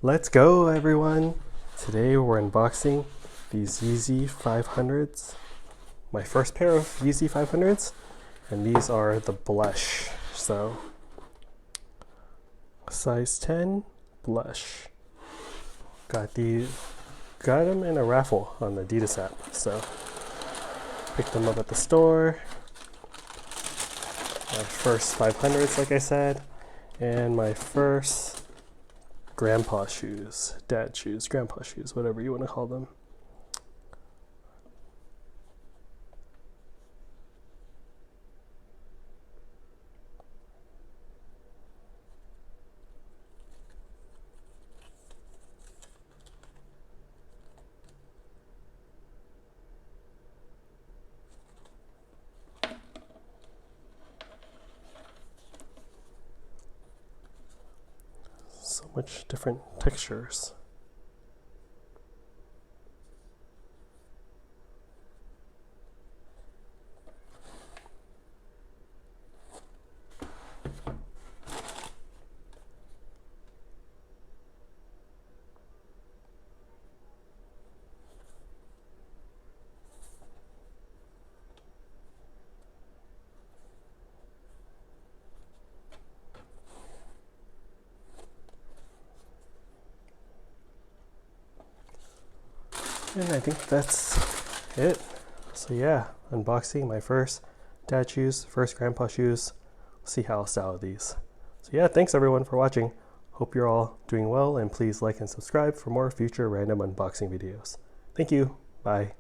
Let's go, everyone! Today we're unboxing these Yeezy 500s. My first pair of Yeezy 500s, and these are the blush. So, size 10 blush. Got them in a raffle on the Adidas app. So, picked them up at the store. My first 500s, like I said, and my first grandpa shoes, dad shoes, grandpa shoes, whatever you want to call them. So much different textures. And I think that's it. So yeah, unboxing my first dad shoes, first grandpa shoes. See how I'll style these. So yeah, thanks everyone for watching. Hope you're all doing well, and please like and subscribe for more future random unboxing videos. Thank you. Bye.